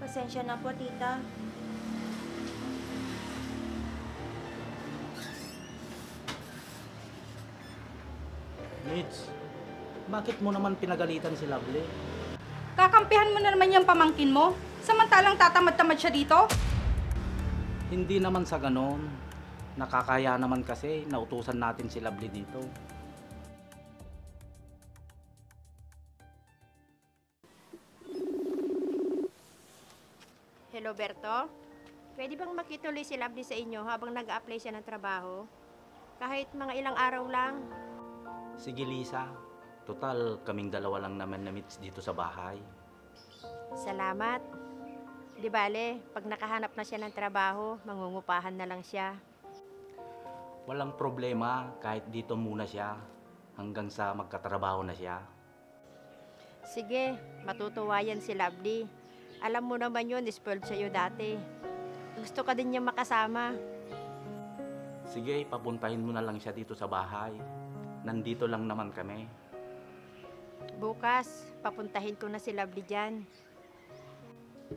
Pasensya na po, tita. Mitch, bakit mo naman pinagalitan si Lovely? Kakampihan mo na naman yung pamangkin mo, samantalang tatamad-tamad siya dito? Hindi naman sa ganon. Nakakaya naman kasi nautusan natin si Lovely dito. Hello, Berto? Pwede bang makituloy si Lovely sa inyo habang nag-a-apply siya ng trabaho? Kahit mga ilang araw lang. Sige Lisa, total kaming dalawa lang naman na Mitch dito sa bahay. Salamat. Di bale, pag nakahanap na siya ng trabaho, mangungupahan na lang siya. Walang problema kahit dito muna siya hanggang sa magkatrabaho na siya. Sige, matutuwa yan si Lovely. Alam mo naman yun, spoiled sa'yo dati. Gusto ka din niya makasama. Sige, papuntahin mo na lang siya dito sa bahay. Nandito lang naman kami. Bukas, papuntahin ko na si Lovely dyan.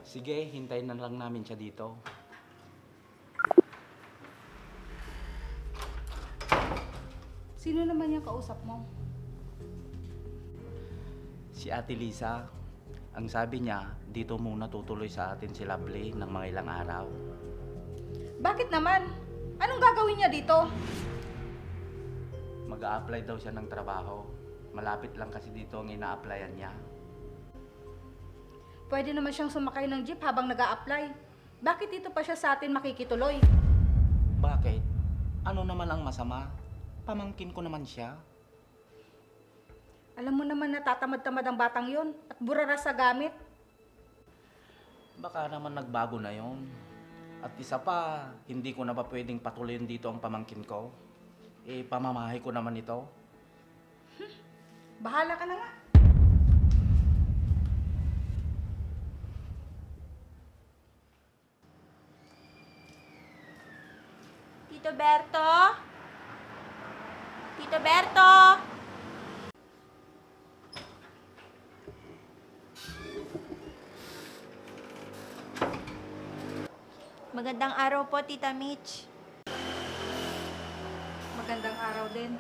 Sige, hintayin na lang namin siya dito. Sino naman yung kausap mo? Si Ate Lisa, ang sabi niya, dito muna tutuloy sa atin si Lovely ng mga ilang araw. Bakit naman? Anong gagawin niya dito? Mag-a-apply daw siya ng trabaho. Malapit lang kasi dito ang ina-applyan niya. Pwede naman siyang sumakay ng jeep habang nag-a-apply. Bakit dito pa siya sa atin makikituloy? Bakit? Ano naman ang masama? Pamangkin ko naman siya. Alam mo naman na tatamad-tamad ang batang yon at burara sa gamit. Baka naman nagbago na yon. At isa pa, hindi ko na ba pwedeng patuloyin dito ang pamangkin ko? Eh, pamamahay ko naman ito. Bahala ka na nga. Tito Berto? Tito Berto? Magandang araw po, Tita Mitch. Magandang araw din.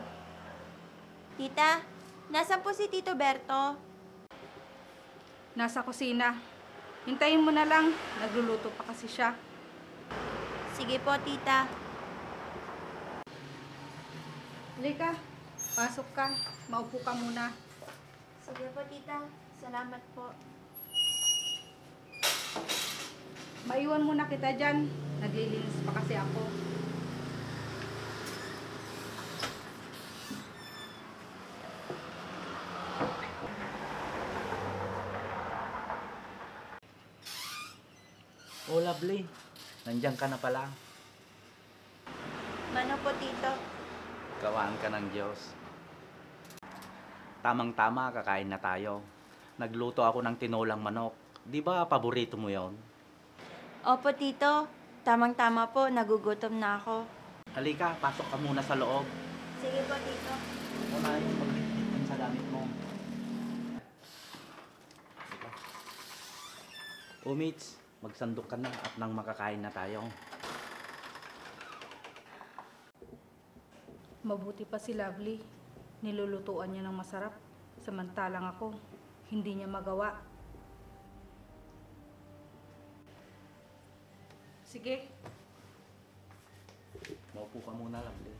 Tita, nasaan po si Tito Berto? Nasa kusina. Hintayin mo na lang. Nagluluto pa kasi siya. Sige po, Tita. Halika, pasok ka. Maupo ka muna. Sige po, Tita. Salamat po. Maiwan muna kita dyan. Naglilinis pa kasi ako. Oh, Lovely. Nandiyan ka na pala. Mano po, Tito? Gawaan ka ng Diyos. Tamang-tama, kakain na tayo. Nagluto ako ng tinolang manok. Di ba paborito mo yon? Opo, Tito. Tamang-tama po. Nagugutom na ako. Halika, pasok ka muna sa loob. Sige po, Tito. Wala yung magbitbit sa gamit mo. O Mitch, magsandok ka na at nang makakain na tayo. Mabuti pa si Lovely. Nilulutuan niya ng masarap. Samantalang ako, hindi niya magawa. Sige. Maupo ka muna, Lovely.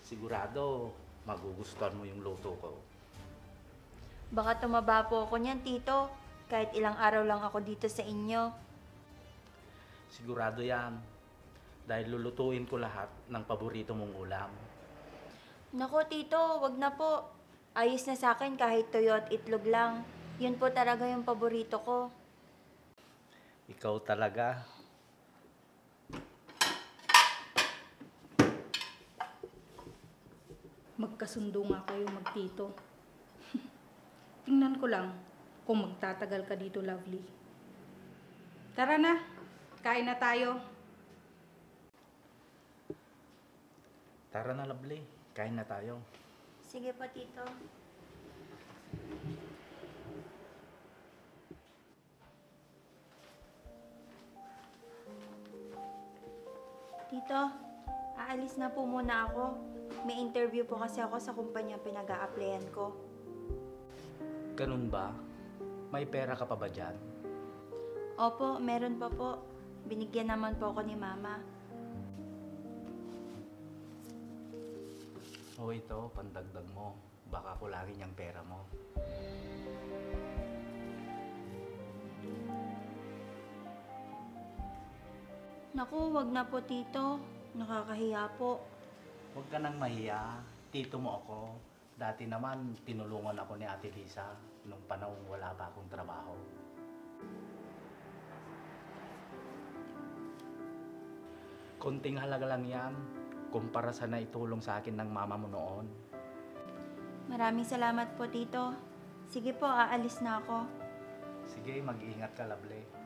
Sigurado, magugustuhan mo yung luto ko. Baka tumaba po ako niyan, Tito. Kahit ilang araw lang ako dito sa inyo. Sigurado yan. Dahil lulutuin ko lahat ng paborito mong ulam. Nako, Tito. Wag na po. Ayos na sa akin kahit tuyo at itlog lang. Yun po talaga yung paborito ko. Ikaw talaga. Magkasundo nga kayo magtito. Tingnan ko lang kung magtatagal ka dito, Lovely. Tara na, kain na tayo. Tara na, Lovely. Kain na tayo. Sige po, Tito. Tito, aalis na po muna ako. May interview po kasi ako sa kumpanya pinag-a-applyan ko. Ganun ba? May pera ka pa ba dyan? Opo, meron pa po. Binigyan naman po ako ni Mama. O ito, pandagdag mo. Baka kulangin yung pera mo. Naku, wag na po, Tito. Nakakahiya po. Huwag ka nang mahiya. Tito mo ako. Dati naman, tinulungan ako ni Ate Lisa nung panahon wala pa akong trabaho. Konting halaga lang yan kumpara sa naitulong sa akin ng mama mo noon. Maraming salamat po, Tito. Sige po, aalis na ako. Sige, mag-iingat ka, Lovely.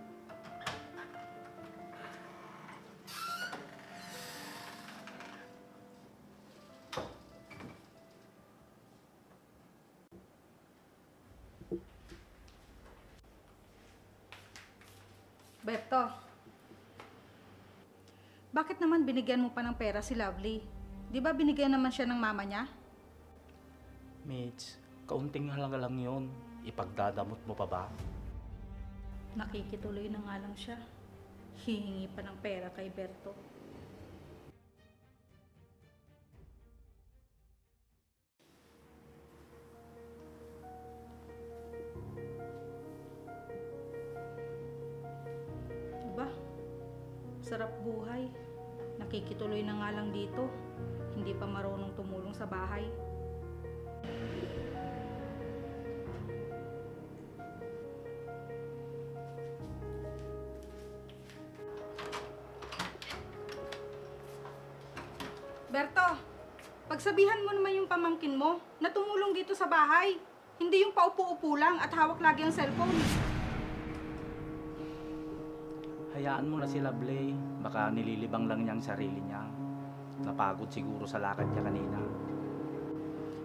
Berto, bakit naman binigyan mo pa ng pera si Lovely? Di ba binigyan naman siya ng mama niya? Mitch, kaunting halaga lang yun. Ipagdadamot mo pa ba? Nakikituloy na nga lang siya. Hihingi pa ng pera kay Berto. Diba? Sarap buhay. Nakikituloy na nga lang dito. Hindi pa marunong tumulong sa bahay. Berto, pagsabihan mo naman yung pamangkin mo na tumulong dito sa bahay. Hindi yung paupo-upo lang at hawak lagi ang cellphone. Hayaan mo na si Lovely. Baka nililibang lang niya ang sarili niya. Napagod siguro sa lakad niya kanina.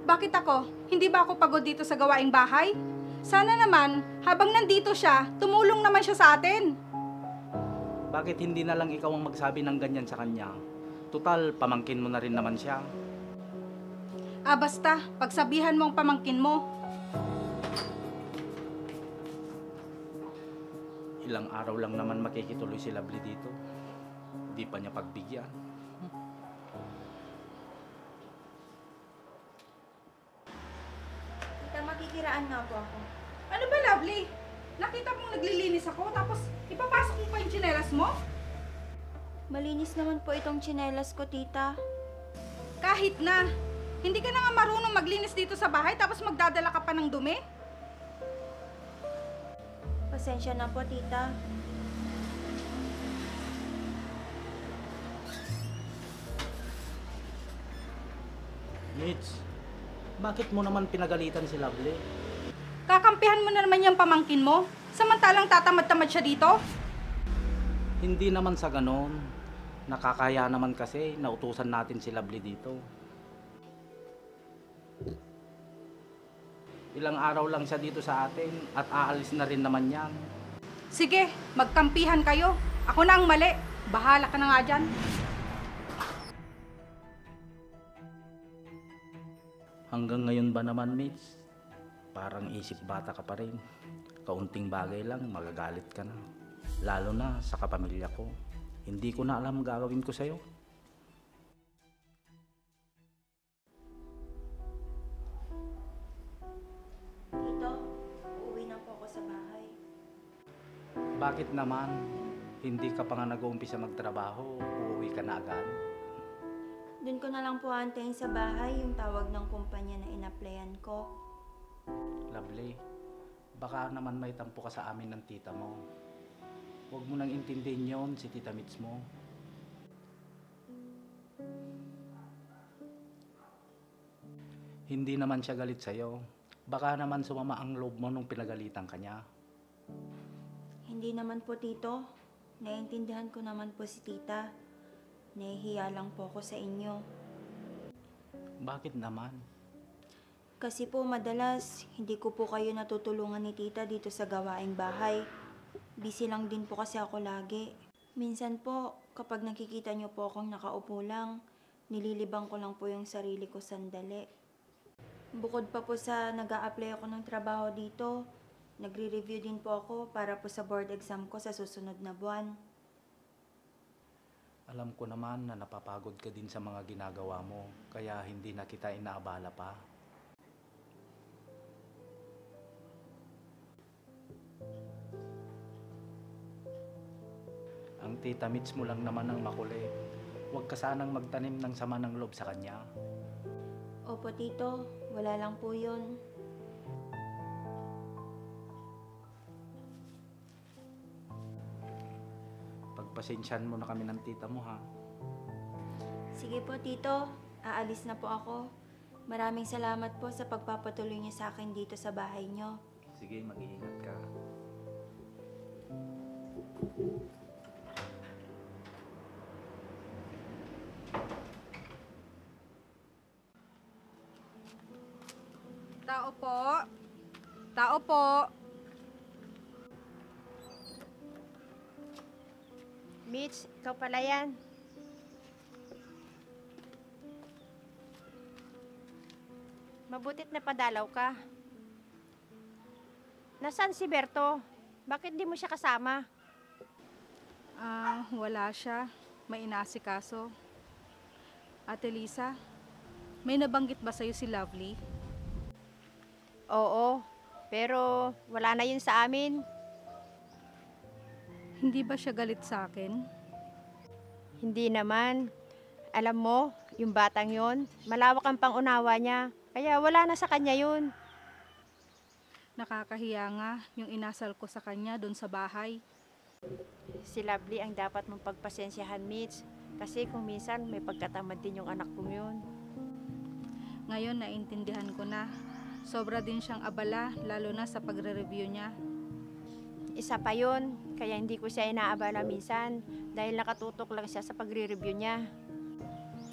Bakit ako? Hindi ba ako pagod dito sa gawaing bahay? Sana naman, habang nandito siya, tumulong naman siya sa atin. Bakit hindi na lang ikaw ang magsabi ng ganyan sa kanya? Tutal, pamangkin mo na rin naman siya. Ah, basta, pagsabihan mo ang pamangkin mo. Ilang araw lang naman makikituloy si Lovely dito. Di pa niya pagbigyan. Tita, makikiraan nga po ako. Ano ba, Lovely? Nakita mong naglilinis ako, tapos ipapasok mo pa yung tsinelas mo? Malinis naman po itong tsinelas ko, Tita. Kahit na, hindi ka na nga marunong maglinis dito sa bahay, tapos magdadala ka pa ng dumi? Pasensya na po, Tita. Mitch, bakit mo naman pinagalitan si Lovely? Kakampihan mo na naman yung pamangkin mo, samantalang tatamad-tamad siya dito? Hindi naman sa ganon. Nakakaya naman kasi nautusan natin si Lovely dito. Ilang araw lang siya dito sa atin at aalis na rin naman yan. Sige, magkampihan kayo. Ako na ang mali. Bahala ka na nga dyan. Hanggang ngayon ba naman, Mitch? Parang isip bata ka pa rin. Kaunting bagay lang, magagalit ka na. Lalo na sa kapamilya ko. Hindi ko na alam gagawin ko sa'yo. Tito, uuwi na po ako sa bahay. Bakit naman? Hindi ka pa nga nag-uumpisa magtrabaho, uuwi ka na agad? Doon ko na lang po antayin sa bahay yung tawag ng kumpanya na in-applyan ko. Lovely, baka naman may tampo ka sa amin ng tita mo. Huwag mo nang intindihin yon si Tita Mitch mo. Hindi naman siya galit sa'yo. Baka naman sumama ang loob mo nung pinagalitan ka niya. Hindi naman po, Tito. Naiintindihan ko naman po si Tita. Nahihiya lang po ako sa inyo. Bakit naman? Kasi po madalas, hindi ko po kayo natutulungan ni Tita dito sa gawaing bahay. Busy lang din po kasi ako lagi. Minsan po, kapag nakikita niyo po akong nakaupo lang, nililibang ko lang po yung sarili ko sandali. Bukod pa po sa nag-a-apply ako ng trabaho dito, nagre-review din po ako para po sa board exam ko sa susunod na buwan. Alam ko naman na napapagod ka din sa mga ginagawa mo, kaya hindi na kita inaabala pa. Ang tita Mitch mo lang naman ang makulit. Huwag ka sanang magtanim ng sama ng loob sa kanya. Opo tito, wala lang po yun. Pagpasensyahan mo na kami ng tita mo ha. Sige po tito, aalis na po ako. Maraming salamat po sa pagpapatuloy niyo sa akin dito sa bahay niyo. Sige, mag-iingat ka. Tao po. Tao po. Mitch, ikaw pala yan. Mabutit na padalaw ka. Nasaan si Berto? Bakit di mo siya kasama? Wala siya. May inasikaso. Ate Lisa, may nabanggit ba sa'yo si Lovely? Oo, pero wala na yun sa amin. Hindi ba siya galit sa akin? Hindi naman. Alam mo, yung batang yon, malawak ang pangunawa niya. Kaya wala na sa kanya yun. Nakakahiya nga yung inasal ko sa kanya doon sa bahay. Si Lovely ang dapat mong pagpasensyahan, Mitch. Kasi kung minsan may pagkatamad din yung anak kong yun. Ngayon naintindihan ko na. Sobra din siyang abala, lalo na sa pagre-review niya. Isa pa yun, kaya hindi ko siya inaabala minsan dahil nakatutok lang siya sa pagre-review niya.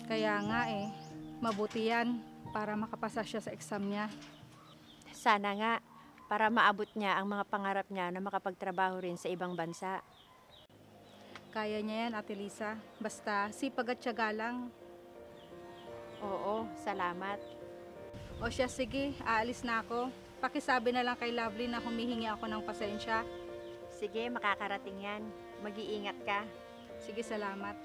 Kaya nga mabuti yan para makapasa siya sa exam niya. Sana nga, para maabot niya ang mga pangarap niya na makapagtrabaho rin sa ibang bansa. Kaya niya yan, Ate Lisa. Basta sipag at tiyaga lang. Oo, salamat. O siya, sige, aalis na ako. Pakisabi na lang kay Lovely na humihingi ako ng pasensya. Sige, makakarating yan. Mag-iingat ka. Sige, salamat.